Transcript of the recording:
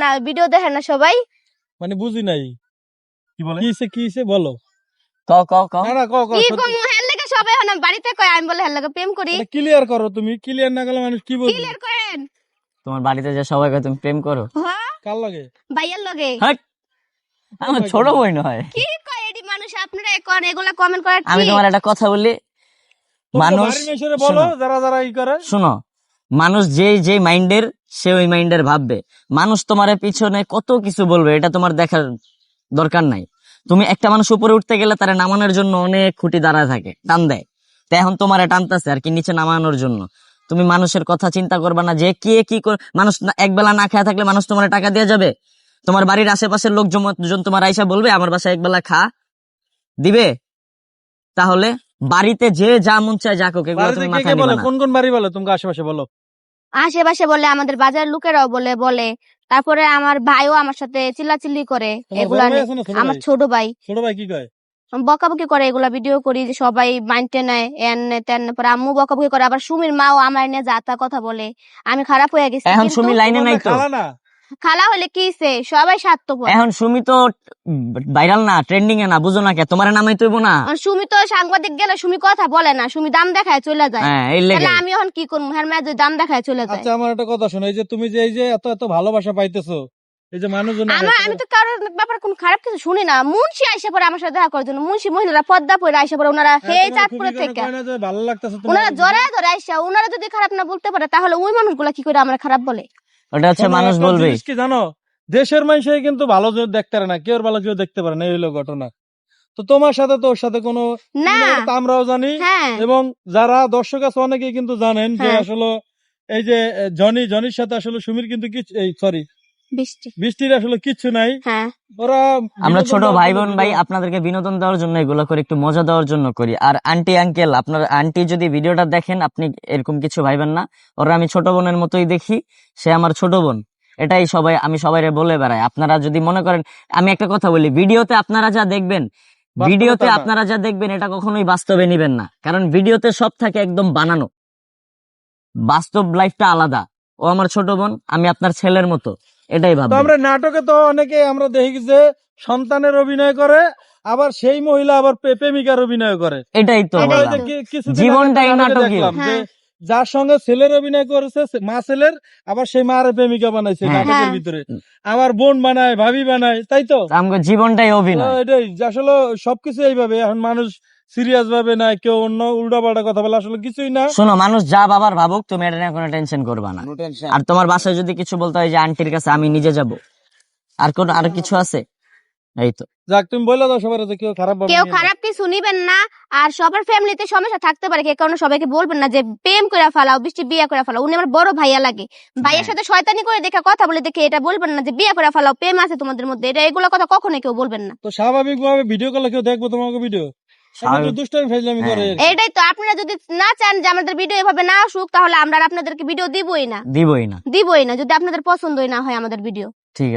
না ভিডিও দেখেন না সবাই? মানে বুঝি নাই কি বলে কিসে বলো না না কি কম হেল লাগে সবাই হন বাড়িতে কয় আমি বলে হেল লাগে প্রেম করি। ক্লিয়ার করো, তুমি ক্লিয়ার না করলে মানুষ কি বলবে? ক্লিয়ার করেন। তোমার বাড়িতে যে সবাই কয় তুমি প্রেম করো? হ্যাঁ কার লাগে? ভাইয়ার লগে। আমার ছোট বোন হয়। কি কয় এডি মানুষ আপনারা কোন এগুলা কমেন্ট করার আমি তোমার একটা কথা বলি, মানুষ বলো যারা যারা ই করে শুনো, মানুষ যে মাইন্ডের সে ওই মাইন্ডের ভাববে। মানুষ তোমার পিছনে কত কিছু বলবে, এটা তোমার দেখার দরকার নাই। তুমি একটা মানুষ উপরে উঠতে গেলে তারা নামানোর জন্য অনেক খুঁটি দাঁড়ায় থাকে, টান দেয়। তো এখন তোমার টানতেছে আর কি নিচে নামানোর জন্য। তুমি মানুষের কথা চিন্তা করবা না যে কে কি করে। মানুষ একবেলা না খায় থাকলে মানুষ তোমার টাকা দিয়ে যাবে? তোমার বাড়ির আশেপাশের লোকজন তোমার আইসা বলবে আমার বাসায় একবেলা খা দিবে? তাহলে বাড়িতে যে যা মন চায় যা কোক, এগুলো তুমি মাথায় নিবা না। কোন কোন বাড়ি বলো তুমি আশেপাশে বলো? আশেপাশে বলে, আমাদের বাজারের লোকেরাও বলে তারপরে আমার ভাইও আমার সাথে চিল্লাচিল্লি করে এগুলা। আমার ছোট ভাই কি কয়? বকাবকি করে, এগুলা ভিডিও করি যে সবাই মাইন্ডে নেয় এনে তেন। পরে আম্মু বকাবকি করে, আবার সুমির মাও আমার নিয়ে যাতা কথা বলে। আমি খারাপ হয়ে গেছি। এখন সুমি লাইনে নাই তো? খালা হলে কিছে সবাই স্বার্থপর। এখন সুমি তো ভাইরাল না, ট্রেন্ডিং এ না, বুঝো না কে? তোমার নামই তুইব না। সুমি তো সাংবাদিক গেলে সুমি কথা বলে না, সুমি দাম দেখায় চলে যায়। তাহলে আমি এখন কি করবো? হ্যাঁ মেয়ে দাম দেখায় চলে যায়। আচ্ছা আমার একটা কথা শোনো, এই যে তুমি যে এই যে এত ভালোবাসা পাইতেছো, এই যে মানুষজন, আমি তো কারোর ব্যাপারে কোনো খারাপ কিছু শুনি না। মুন্সি আইসা পরে আমার সাথে দেখা করার জন্য, মুন্সি মহিলারা পদ্মা পরে আইসা পরে ওনারা হে চাঁদপুরের থেকে ভালো লাগতেছে ওনারা জড়ায় আইসা, ওনারা যদি খারাপ না বলতে পারে তাহলে ওই মানুষগুলা কি করে আমরা খারাপ বলে? ওটা হচ্ছে মানুষ বলবে কি জানো, দেশের মানুষে কিন্তু ভালো দেখতে পারে না, কেউ ভালো কেউ দেখতে পারে না, এই হলো ঘটনা। তো তোমার সাথে তো ওর সাথে কোনো না, আমরাও জানি এবং যারা দর্শক আছে অনেকেই কিন্তু জানেন যে আসলে এই যে জনির সাথে আসলে সুমির কিন্তু কিছু সরি বৃষ্টির আসলে কিচ্ছু নাই। ওরা আমরা ছোট ভাই বোন ভাই আপনাদেরকে বিনোদন দেওয়ার জন্য এগুলো করে, একটু মজা দেওয়ার জন্য করি। আর আন্টি আঙ্কেল, আপনার আন্টি যদি ভিডিওটা দেখেন আপনি এরকম কিছু ভাইবেন না, ওরা আমি ছোট বোনের মতোই দেখি, সে আমার ছোট বোন। এটাই আমি সবাই বলে বেড়াই। আপনারা যদি মনে করেন, আমি একটা কথা বলি, ভিডিওতে আপনারা যা দেখবেন এটা কখনোই বাস্তবে নিবেন না। কারণ ভিডিওতে সব থাকে একদম বানানো, বাস্তব লাইফটা আলাদা। ও আমার ছোট বোন, আমি আপনার ছেলের মতো, এটাই ভাবি। আমরা নাটকে তো অনেকে আমরা দেখি যে সন্তানের অভিনয় করে, আবার সেই মহিলা আবার প্রেমিকার অভিনয় করে। এটাই তো জীবনটাই নাটকীয়। যার সঙ্গে ছেলের অভিনয় করেছে মা ছেলের, আবার সেই মার প্রেমিকা বানাইছে নাটকের ভিতরে, আবার বোন বানায়, ভাবি বানায়, তাই তো আমার জীবনটাই অভিনয়। এটাই আসলে সবকিছু এইভাবে। এখন মানুষ সিরিয়াস ভাবে না, কেউ অন্য উল্টা পাল্টা কথা বলে, আসলে কিছুই না। শোনো, মানুষ যা বাবার ভাবুক, তুমি এটা নিয়ে কোনো টেনশন করবা না। আর তোমার বাসায় যদি কিছু বলতে হয় যে আন্টির কাছে আমি নিজে যাব, আর কিছু আছে? এই তো যাক, তুমি বলে দাও সবার যে কেউ খারাপ কিছু নিবেন না। আর সবার ফ্যামিলিতে সমস্যা থাকতে পারে, কে কারণে সবাইকে বলবেন না যে প্রেম করে ফেলাও, বৃষ্টি বিয়ে করে ফেলাও। উনি আমার বড় ভাইয়া লাগে, ভাইয়ের সাথে শয়তানি করে দেখে কথা বলে দেখে এটা বলবেন না যে বিয়ে করে ফেলাও, প্রেম আছে তোমাদের মধ্যে। এটা এগুলো কথা কখনোই কেউ বলবেন না। তো স্বাভাবিক ভাবে ভিডিও কলে কেউ দেখবো তোমাকে ভিডিও, এটাই তো। আপনারা যদি না চান যে আমাদের ভিডিও এভাবে না আসুক, তাহলে আমরা আপনাদেরকে ভিডিও দিবই না। যদি আপনাদের পছন্দই না হয় আমাদের ভিডিও। ঠিক আছে।